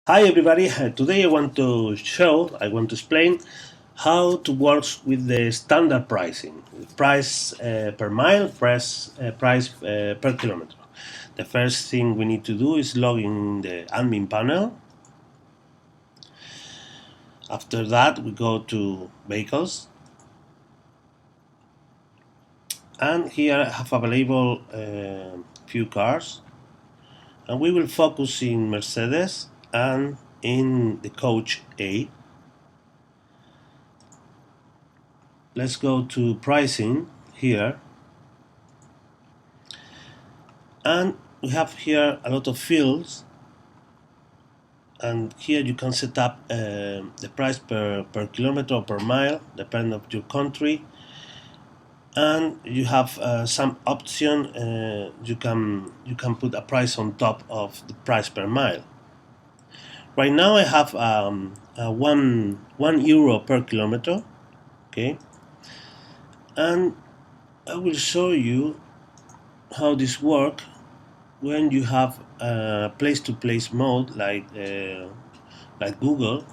Hi everybody, today I want to explain how to work with the standard pricing, price per mile, price per kilometer. The first thing we need to do is log in the admin panel. After that we go to vehicles, and here I have available few cars, and we will focus in Mercedes and in the coach A. Let's go to pricing here, and we have here a lot of fields, and here you can set up the price per kilometer or per mile depending on your country, and you have some option. You can put a price on top of the price per mile. Right now I have one euro per kilometer, okay, and I will show you how this works when you have a place-to-place mode like Google.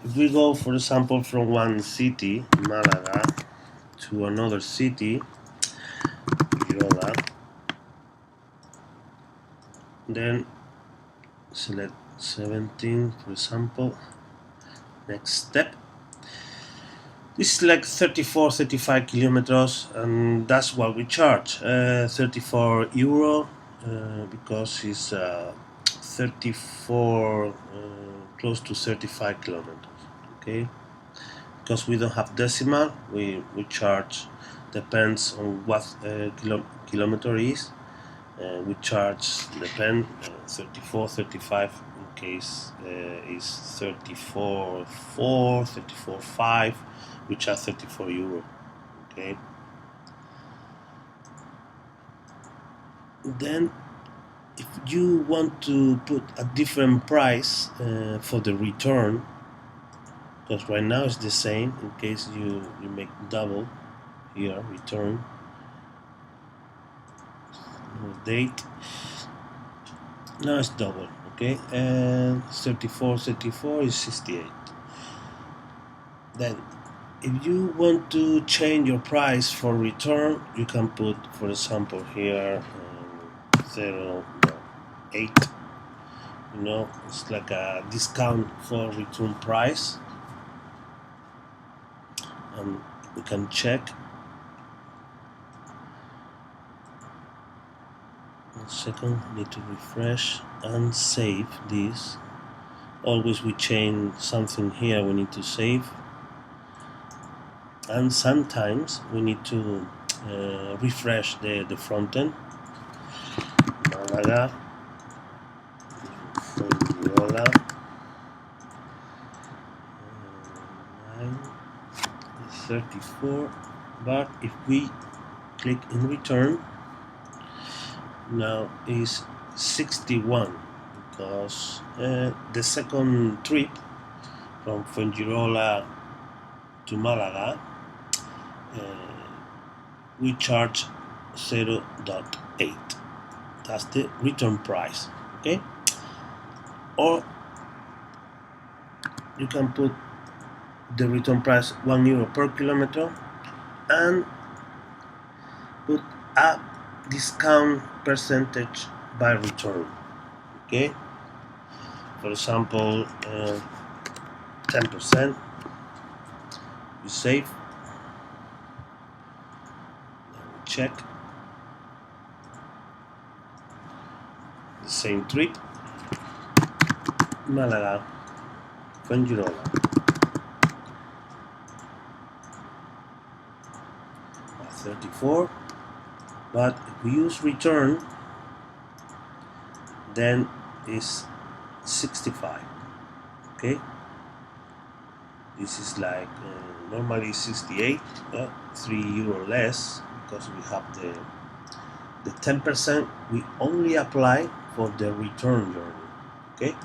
If we go, for example, from one city, Malaga, to another city, Yola, then select 17, for example. Next step. This is like 35 kilometers, and that's what we charge. 34 euro, because it's 34, close to 35 kilometers. Okay, because we don't have decimal, we charge, depends on what kilometer is. We charge depend 34, 35, in case is 34 4, 34 5, we charge 34 euro. Okay, then if you want to put a different price for the return, because right now it's the same, in case you make double here, return date, now it's double. Okay, and 34 is 68. Then if you want to change your price for return, you can put, for example, here 0.8. It's like a discount for return price, and we can check. One second, need to refresh and save this. Always we change something here, we need to save, and sometimes we need to refresh the front end. Malaga, Fuengirola, 34. But if we click in return, now is 61, because the second trip from Fuengirola to Malaga, we charge 0.8. That's the return price. Okay, or you can put the return price 1 euro per kilometer and put a discount percentage by return. Okay, for example, 10%. You save, check the same trip, Malaga, Fuengirola, 34. But if we use return, then is 65. Okay, this is like normally 68, 3 euro less, because we have the 10% we only apply for the return journey. Okay,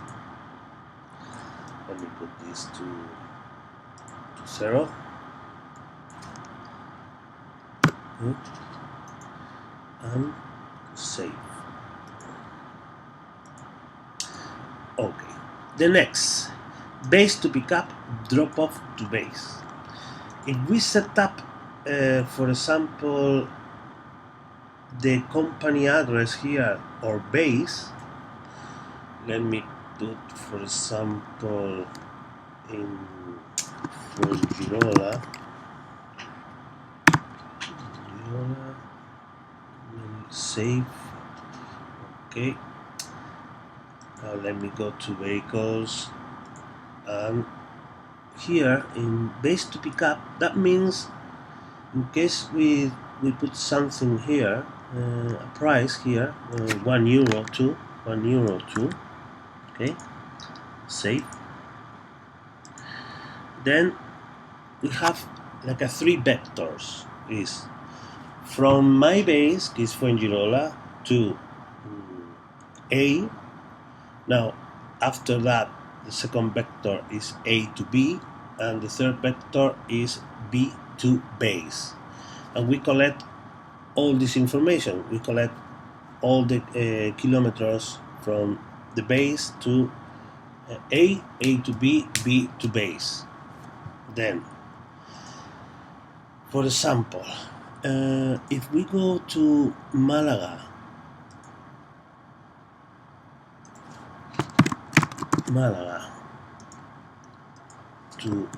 let me put this to 0. Good. And save. Okay, The next, base to pickup, drop off to base. If we set up, for example, the company address here or base, let me put, for example, in Fuengirola, save. Okay, now let me go to vehicles, and here in base to pickup, that means in case we put something here, a price here, €1 to €1 to, okay, save. Then we have like a 3 vectors. Is from my base, que is Fuengirola, to A. Now after that, the second vector is A to B, and the third vector is B to base. And we collect all this information. We collect all the kilometers from the base to A to B, B to base. Then, for example, if we go to Malaga to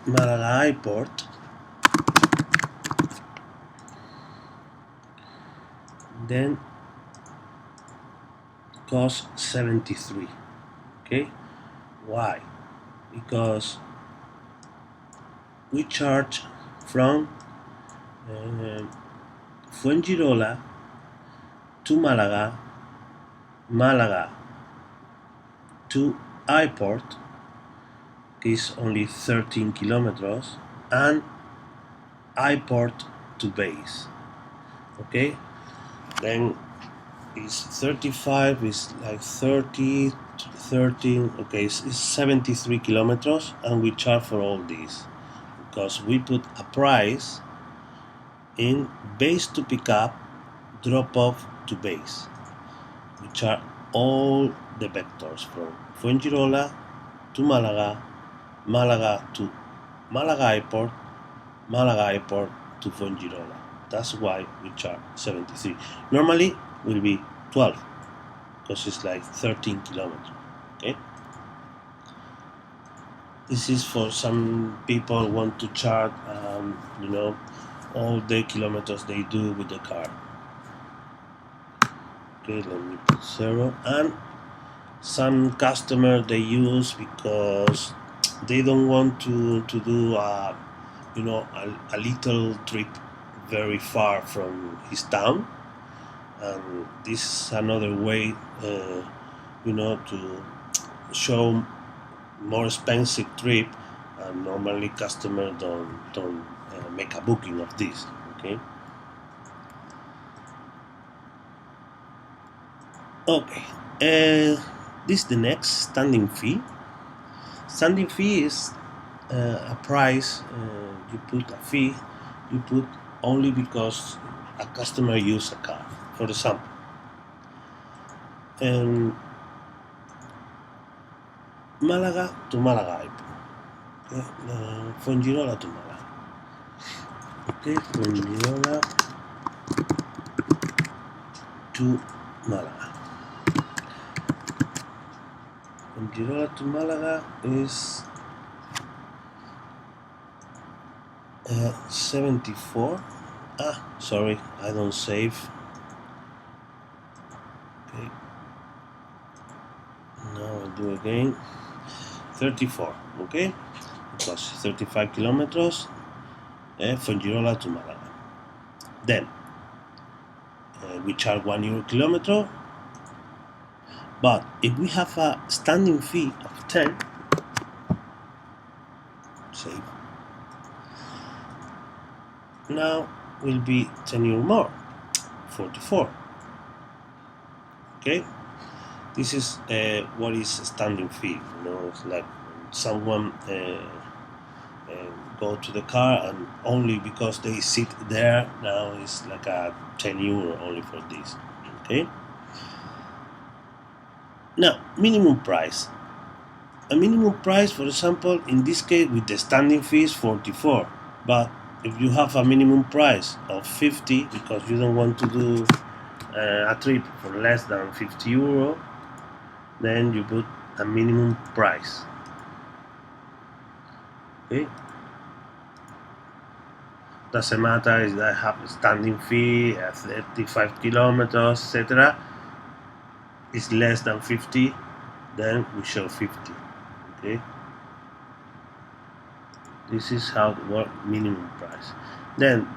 Malaga Airport, then cost 73. Okay, why? Because we charge from Fuengirola to Malaga to airport is only 13 kilometers, and airport to base. Okay, then is 35, is like 30, 13, okay, it's 73 kilometers, and we charge for all these because we put a price in base to pick up, drop off to base. We charge all the vectors from Fuengirola to Malaga, Malaga to Malaga Airport to Fuengirola. That's why we charge 73. Normally will be 12 because it's like 13 kilometers. Okay. This is for some people want to charge, all the kilometers they do with the car. Okay, let me put 0. And some customer they use because they don't want to do a little trip very far from his town, and this is another way to show more expensive trip, and normally customers don't make a booking of this. Okay. This is the next standing fee. Standing fee is a price. You put a fee. You put only because a customer use a car. For example, Malaga to Malaga Airport. Okay, Fuengirola to Malaga. Okay, Fuengirola to Malaga. Fuengirola to Malaga is 74. Sorry, I don't save. Okay, now I do again. 34. Okay, because 35 kilometers Fuengirola to Malaga. Then we charge €1 kilometer, but if we have a standing fee of 10, save. Now will be €10 more, 44. Okay, this is what is standing fee. It's like someone go to the car and only because they sit there, now it's like a €10 only for this. Okay. Now, minimum price. A minimum price, for example, in this case with the standing fee is 44, but if you have a minimum price of 50 because you don't want to do a trip for less than 50 euro, then you put a minimum price. Okay, doesn't matter if I have a standing fee, 35 kilometers, etc. It's less than 50, then we show 50. Okay, this is how it works, minimum price. Then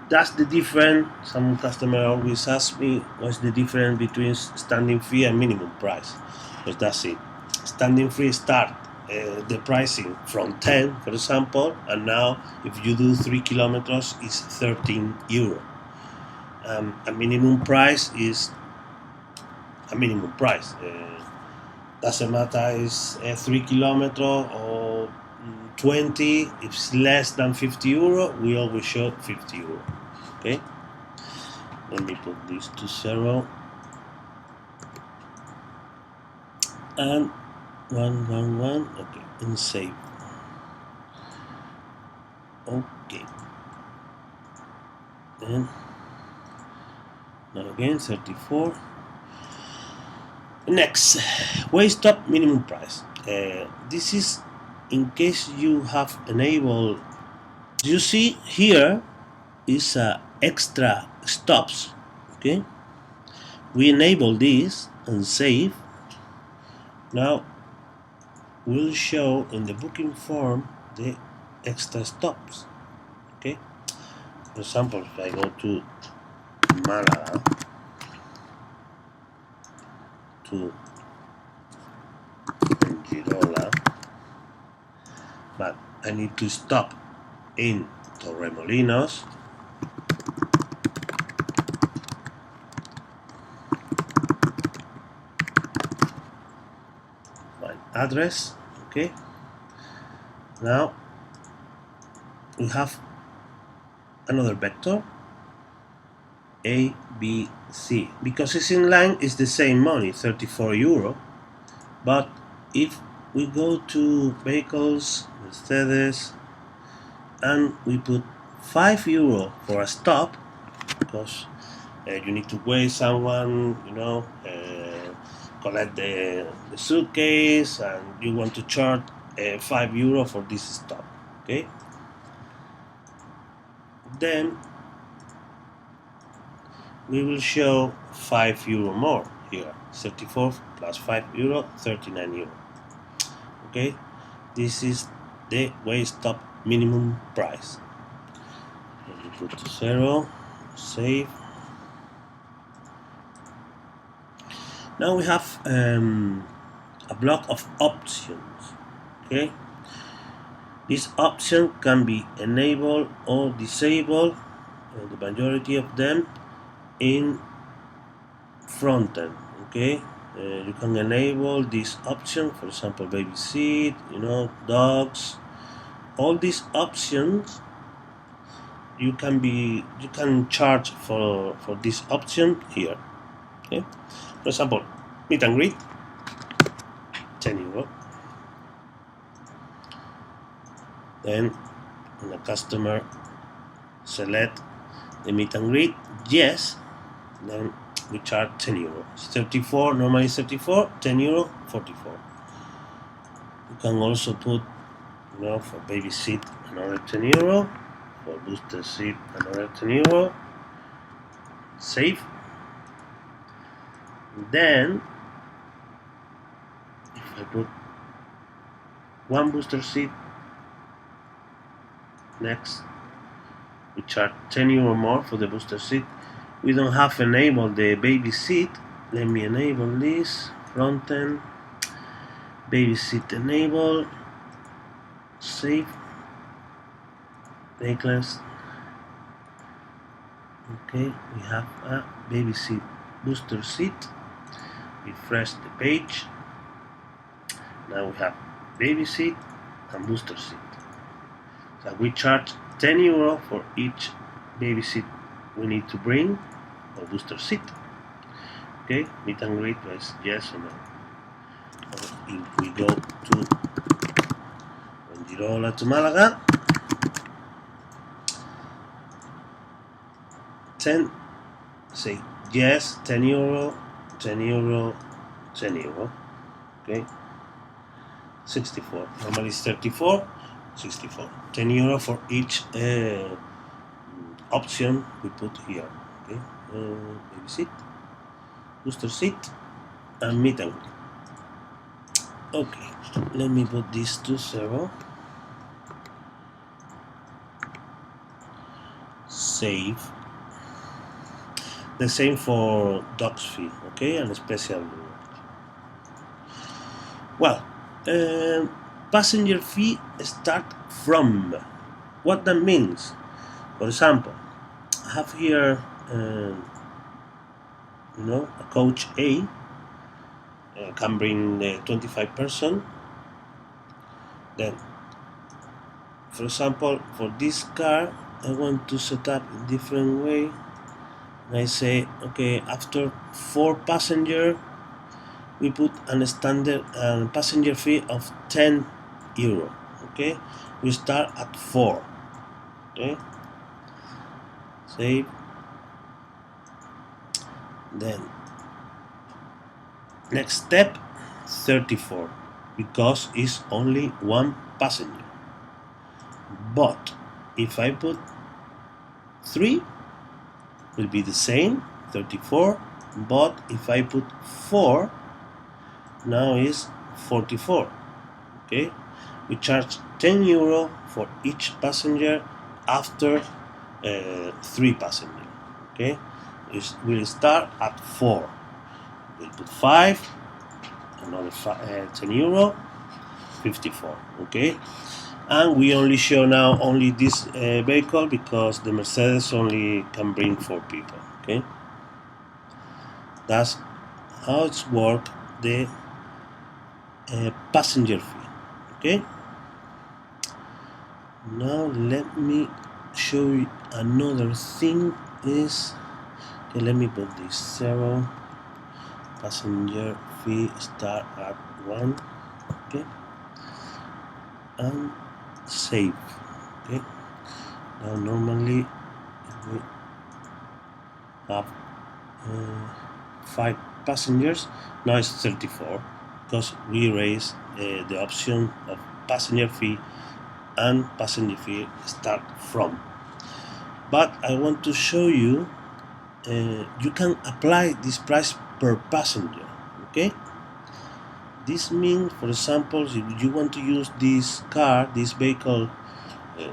that's the difference. Some customer always ask me what's the difference between standing fee and minimum price, because that's it. Standing fee start the pricing from 10, for example, and now if you do 3 kilometers it's 13 euro. A minimum price is a minimum price. Doesn't matter is 3 kilometers or 20. If it's less than 50 euro, we always show 50 euro. Okay, let me put this to 0 and 111. Okay, and save. Okay, then now again 34. Next, way stop minimum price. This is in case you have enabled. You see here is extra stops. Okay, we enable this and save. Now we'll show in the booking form the extra stops. Okay, for example, if I go to Malaga to Girola, but I need to stop in Torremolinos. My address. Okay, now we have another vector A, B, C. Because it's in line, it's the same money, 34 euro. But if we go to vehicles, Mercedes, and we put 5 euro for a stop, because you need to wait someone, collect the suitcase, and you want to charge 5 euro for this stop. Okay, then we will show 5 euro more here. 34 plus 5 euro, 39 euro. Okay, this is the way stop minimum price. Let me put to 0, save. Now we have a block of options. Okay, this option can be enabled or disabled, the majority of them in front end. Okay, you can enable this option, for example, baby seat, dogs. All these options you can charge for this option here. Okay, for example, meet and greet, 10 euro. Then when the customer select the meet and greet, yes, then we charge 10 euro. It's 34, normally 34, 10 euro, 44. You can also put, for baby seat another 10 euro, for booster seat another 10 euro, save. Then if I put one booster seat, next we charge 10 euro more for the booster seat. We don't have enabled the baby seat. Let me enable this. Front end, baby seat enable, save, necklace. Okay, we have a baby seat, booster seat. Refresh the page. Now we have baby seat and booster seat. So we charge 10 euro for each baby seat we need to bring or booster seat. Okay, meet and greet is yes or no. If we go to Girola to Malaga, 10, say yes, 10 euro, 10 euro, 10 euro. Okay, 64. Normally it's 34, 64. 10 euro for each option we put here. Okay, baby seat, booster seat, and meet and greet. Okay, let me put this to 0. Save. The same for dogs fee, okay, and special reward. Well, passenger fee start from. What that means? For example, I have here, a coach A can bring 25 person. Then, for example, for this car, I want to set up a different way. And I say, okay, after 4 passenger, we put a standard passenger fee of 10 euro. Okay, we start at 4. Okay, save. Then next step, 34, because it's only 1 passenger. But if I put 3, will be the same, 34. But if I put 4, now is 44. Okay, we charge 10 euro for each passenger after 3 passenger. Okay, we'll start at 4. We'll put 5, another 10 euro, 54. Okay, and we only show now only this vehicle because the Mercedes only can bring 4 people. Okay, that's how it's work the passenger fee. Okay, now let me show you another thing is, okay, let me put this 0, passenger fee start at 1. Okay, and save. Okay, now normally we have 5 passengers. Now it's 34 because we raise the option of passenger fee and passenger fee start from. But I want to show you you can apply this price per passenger. Okay, this means, for example, if you want to use this car, this vehicle,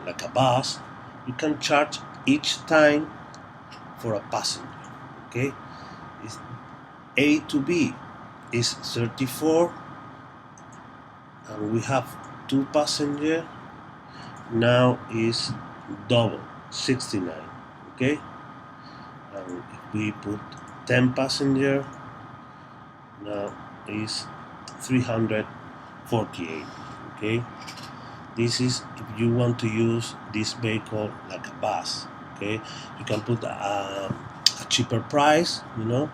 like a bus, you can charge each time for a passenger. Okay, it's A to B is 34, and we have 2 passengers. Now is double, 69. Okay, and if we put 10 passenger, now is 348. Okay, this is if you want to use this vehicle like a bus. Okay, you can put a cheaper price, and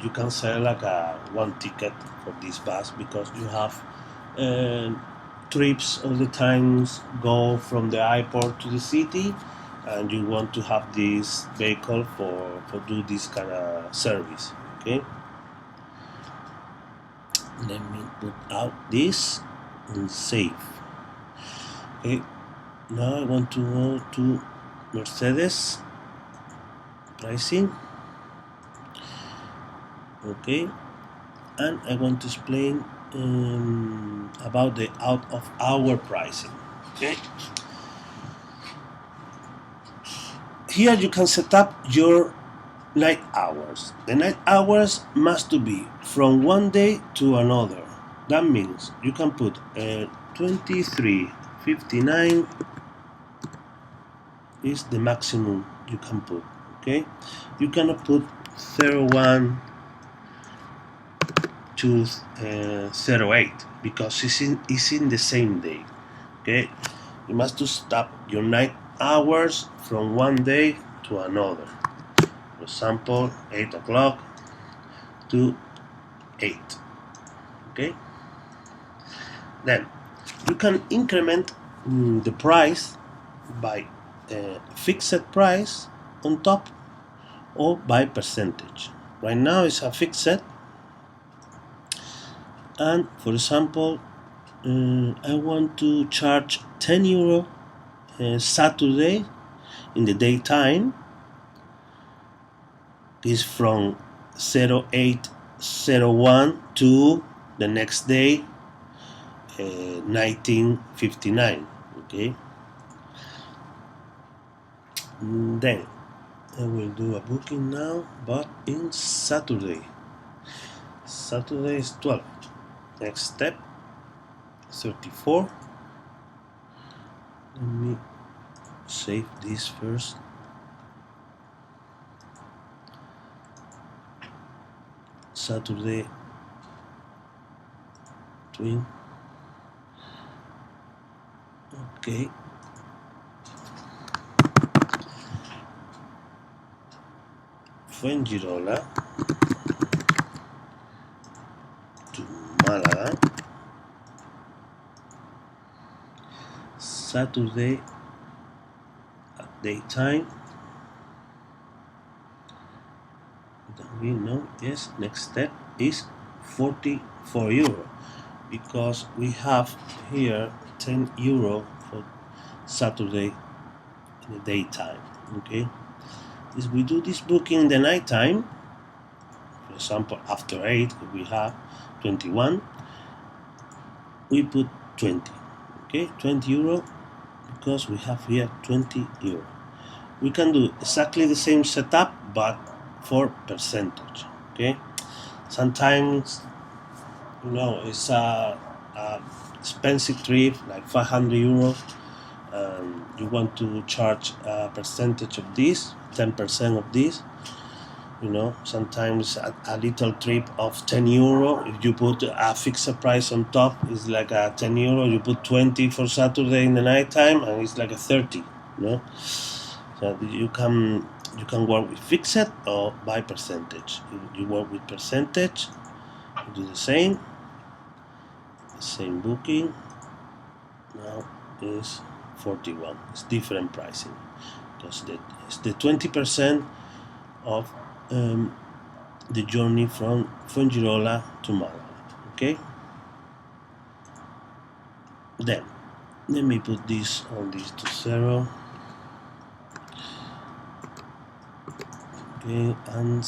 you can sell like a 1 ticket for this bus because you have trips all the times go from the airport to the city, and you want to have this vehicle for do this kind of service. Okay, let me put out this and save. Okay, now I want to go to Mercedes pricing. Okay, and I want to explain about the out of hour pricing. Okay, here you can set up your night hours. The night hours must be from one day to another. That means you can put 23:59 is the maximum you can put. Okay, you cannot put 01 to 08 because it's in the same day. Okay, you must to stop your night hours from one day to another. For example, 8 o'clock to 8. Okay, then you can increment the price by fixed price on top or by percentage. Right now it's a fixed, and for example I want to charge 10 euro Saturday in the daytime. Is from 0801 to the next day 1959. Okay, then I will do a booking now, but in Saturday is 12. Next step 34. Let me save this first. Saturday twin. Okay, Fuengirola to Málaga, Saturday at daytime. We know, yes, next step is 44 euro, because we have here 10 euro for Saturday in the daytime. Okay, if we do this booking in the night time, for example after 8, we have 21, we put 20. Okay, 20 euro, because we have here 20 euro. We can do exactly the same setup but for percentage. Okay, sometimes it's a expensive trip like 500 euro, and you want to charge a percentage of this, 10% of this. Sometimes a little trip of 10 euro, if you put a fixed price on top, it's like a 10 euro. You put 20 for Saturday in the night time, and it's like a 30. So you can work with fixed or by percentage. If you work with percentage, you do the same booking. Now is 41. It's different pricing, because it's the 20% of the journey from Fuengirola to Málaga. Okay, then let me put this to 0. Okay, and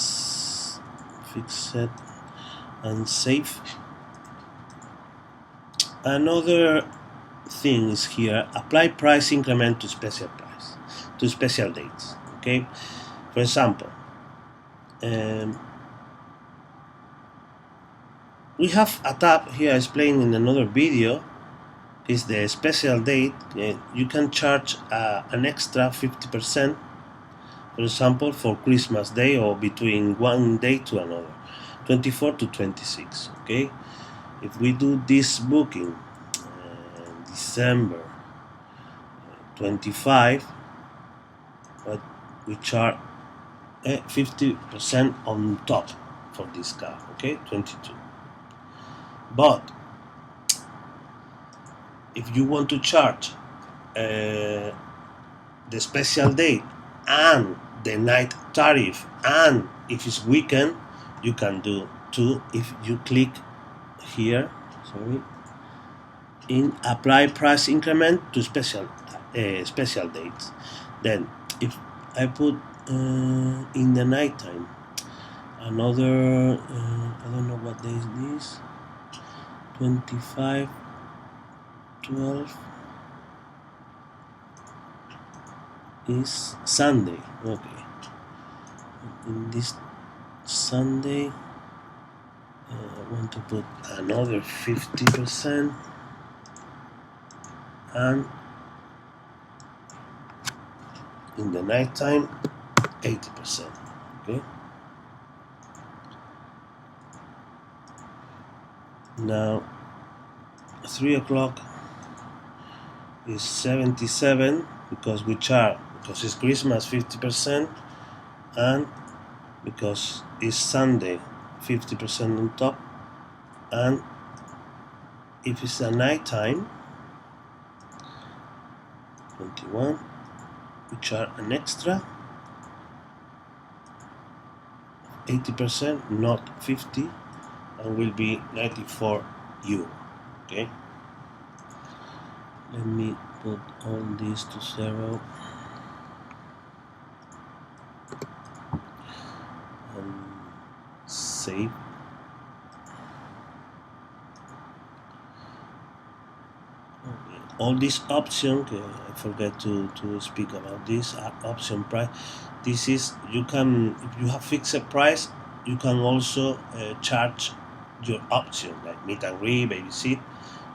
fix it and save. Another thing is here: apply price increment to special dates. Okay, for example, we have a tab here explained in another video. Is the special date. You can charge an extra 50%, for example, for Christmas Day, or between one day to another, 24 to 26. Okay, if we do this booking December 25, we charge 50% on top for this car. Okay, 22. But if you want to charge the special date and the night tariff, and if it's weekend, you can do too. If you click here, in apply price increment to special dates, then if I put in the night time another I don't know what day is this, 25 12 is Sunday. Okay, in this Sunday I want to put another 50%, and in the night time 80%. Okay, now 3 o'clock is 77, because it's Christmas 50%, and because it's Sunday 50% on top, and if it's a night time, 21, we charge an extra 80%, not 50, and will be 94 euro. Okay, let me put all this to 0 and save. All these options, I forget to speak about this option price. This is, you can, if you have fixed price, you can also charge your option, like meet and greet, babysit.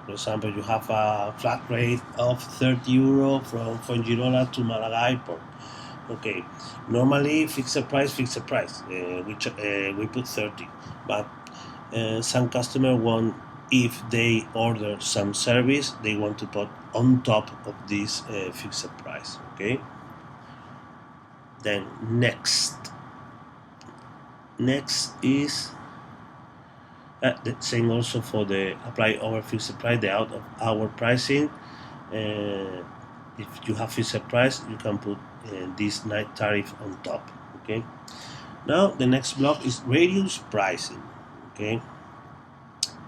For example, you have a flat rate of 30 euro from Fuengirola to Malaga Airport. Okay, normally fixed price. We put 30, but some customer want, if they order some service, they want to put on top of this fixed price. Okay. Then next is the same also for the apply over fixed price, the out of hour pricing. If you have fixed price, you can put this night tariff on top. Okay. Now the next block is radius pricing. Okay.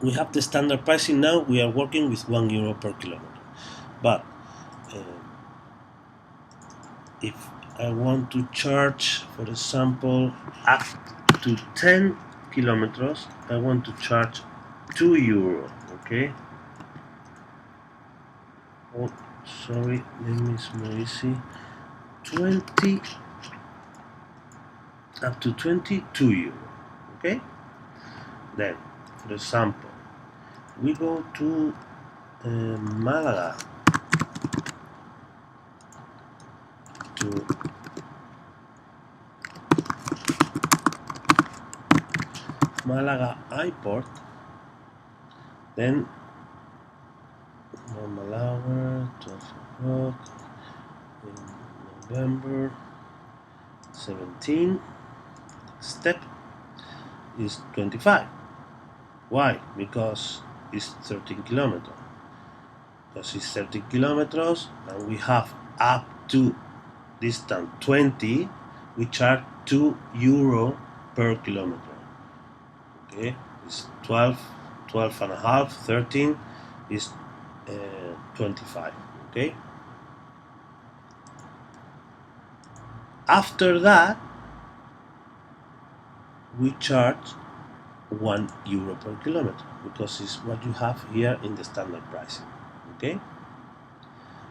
We have the standard pricing now. We are working with €1 per kilometer, but if I want to charge, for example, up to 10 kilometers, I want to charge €2. Okay. Oh, sorry, let me small easy. 20 up to 22 euro. Okay. Then, for example, we go to Malaga to Malaga Airport, then normal hour 12 o'clock in November 17, step is 25. Why? Because it's 13 kilometers. Because it's 30 kilometers and we have up to distance 20, we charge €2 per kilometer. Okay, it's 12 and a half, 13 is 25. Okay, after that we charge €1 per kilometer, because it's what you have here in the standard pricing. Okay,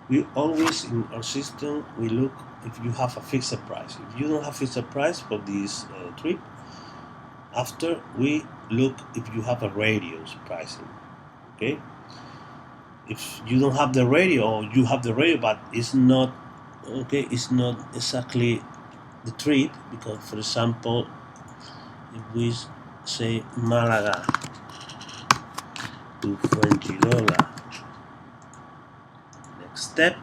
we always, in our system, we look if you have a fixed price. If you don't have fixed price for this trip, after we look if you have a radius pricing. Okay, if you don't have the radio, or you have the radio but it's not okay, it's not exactly the trip, because for example, if we say Malaga to Fuengirola, next step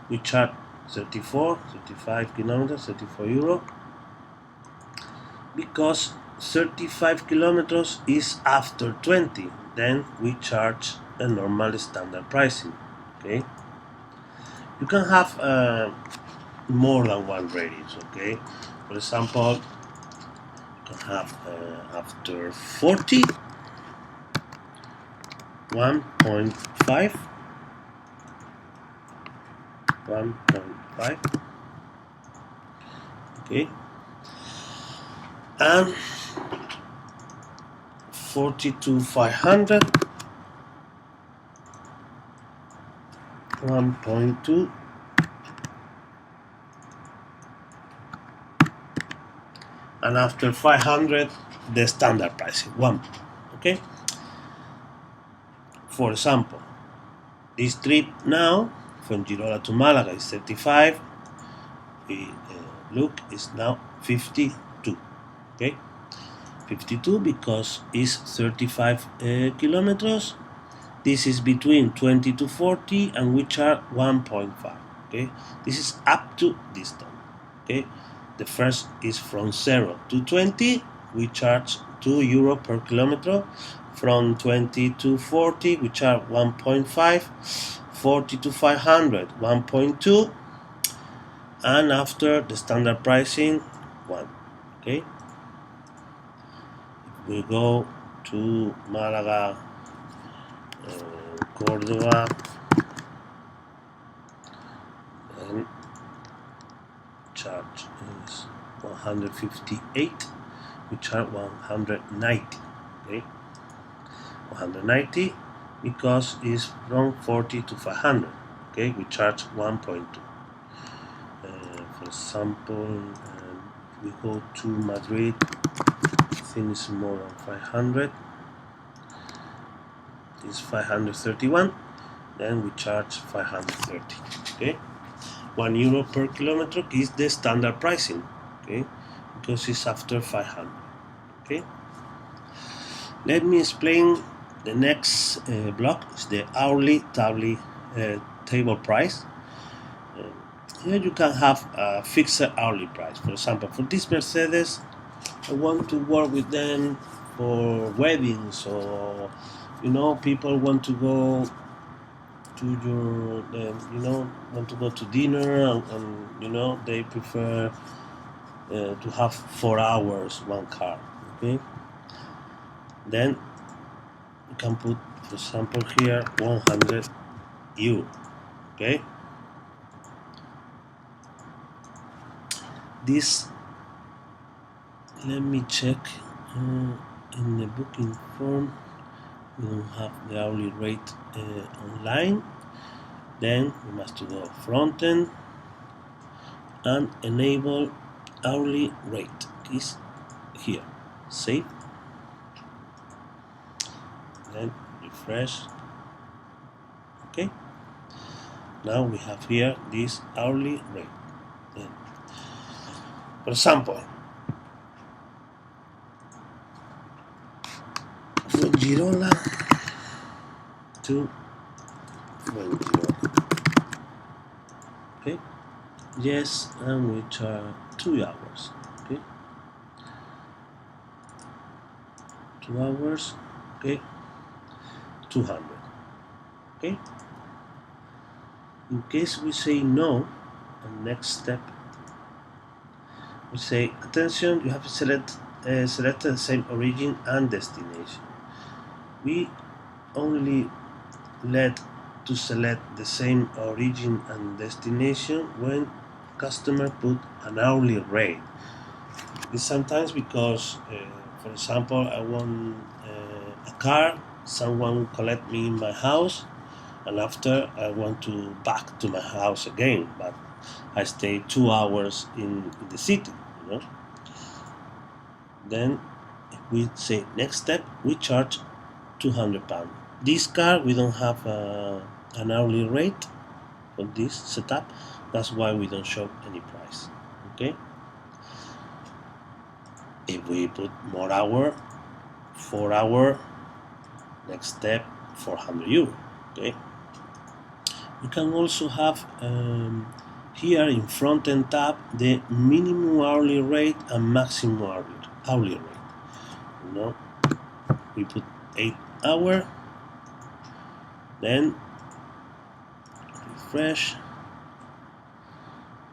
we charge 35 kilometers, €34, because 35 kilometers is after 20, then we charge a normal standard pricing. Okay, you can have more than one radius. Okay, for example, you can have after 40 1.5, okay, and 40 to 500, 1.2, and after 500 the standard pricing 1. Okay, for example, this trip now from Girola to Malaga is 35. We look, is now 52. Okay, 52 because it's 35 kilometers. This is between 20 to 40, and we charge 1.5. Okay, this is up to distance. Okay, the first is from 0 to 20, we charge 2 euro per kilometer. From 20 to 40 we charge 1.5, 40 to 500 1.2, and after the standard pricing 1. Okay, we go to Malaga, Córdoba, and charge is 158, we charge 190. Okay, 190 because it's from 40 to 500. Okay, we charge 1.2. For example, we go to Madrid, I think it's more than 500. It's 531. Then we charge 530. Okay, 1 euro per kilometer is the standard pricing. Okay, because it's after 500. Okay, let me explain the next block. Is the hourly table price. Here you can have a fixed hourly price. For example, for this Mercedes, I want to work with them for weddings, or people want to go to want to go to dinner, and they prefer to have 4 hours one car. Okay, then you can put, for example, here 100 euro. Okay, this, let me check in the booking form. We don't have the hourly rate online. Then we must go front end and enable hourly rate is here. Save, then refresh. Okay, now we have here this hourly rate. Then, for example, from Girona to Fuengirola. Okay, yes, and we charge 2 hours. Okay, 2 hours. Okay, 200. Okay, in case we say no, and next step we say, attention, you have selected the same origin and destination. We only let to select the same origin and destination when customer put an hourly rate. It's sometimes because, for example, I want a car, someone collect me in my house, and after I want to back to my house again, but I stay 2 hours in the city. Then if we say next step, we charge £200. This car, we don't have an hourly rate for this setup. That's why we don't show any price. Okay, if we put more hour, 4 hour, next step, 400 euro. Okay, we can also have here in front end tab the minimum hourly rate and maximum hourly rate. We put 8 hour, then refresh.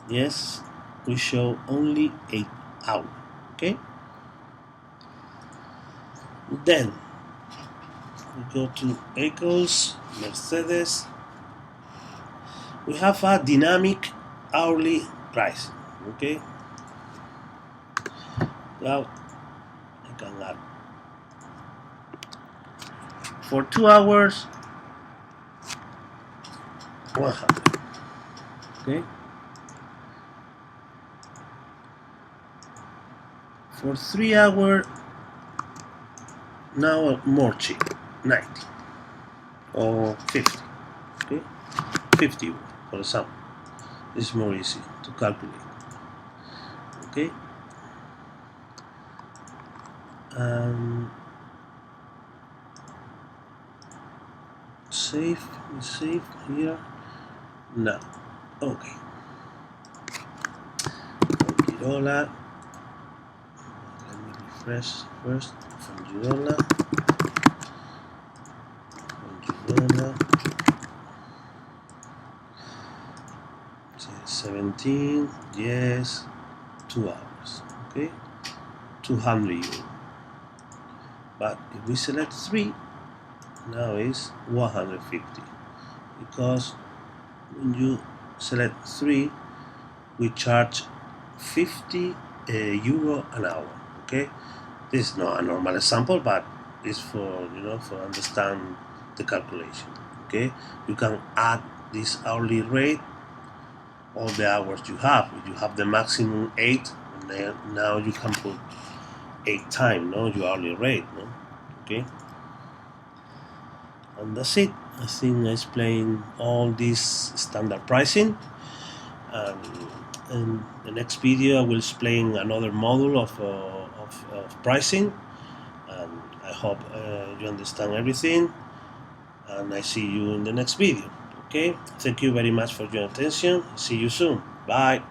Yes, we show only 8 hours. Okay, then we go to vehicles, Mercedes. We have a dynamic hourly price. Okay, now I can add for 2 hours 100. Okay, for 3 hours now more cheap, 90 or 50. Okay, 50 for example. It's more easy to calculate. Okay, save here now. Okay, Girola, let me refresh first. $100, $100, 17, yes, 2 hours, okay, 200 euro. But if we select 3, now is 150, because when you select 3, we charge 50 euro an hour. Okay, this is not a normal example, but it's for for understand the calculation. Okay, you can add this hourly rate all the hours you have. If you have the maximum 8, and then now you can put 8 times your hourly rate. Okay, and that's it. I think I explained all this standard pricing. In the next video, I will explain another model of pricing, and I hope you understand everything. And I see you in the next video. Okay, thank you very much for your attention. See you soon. Bye.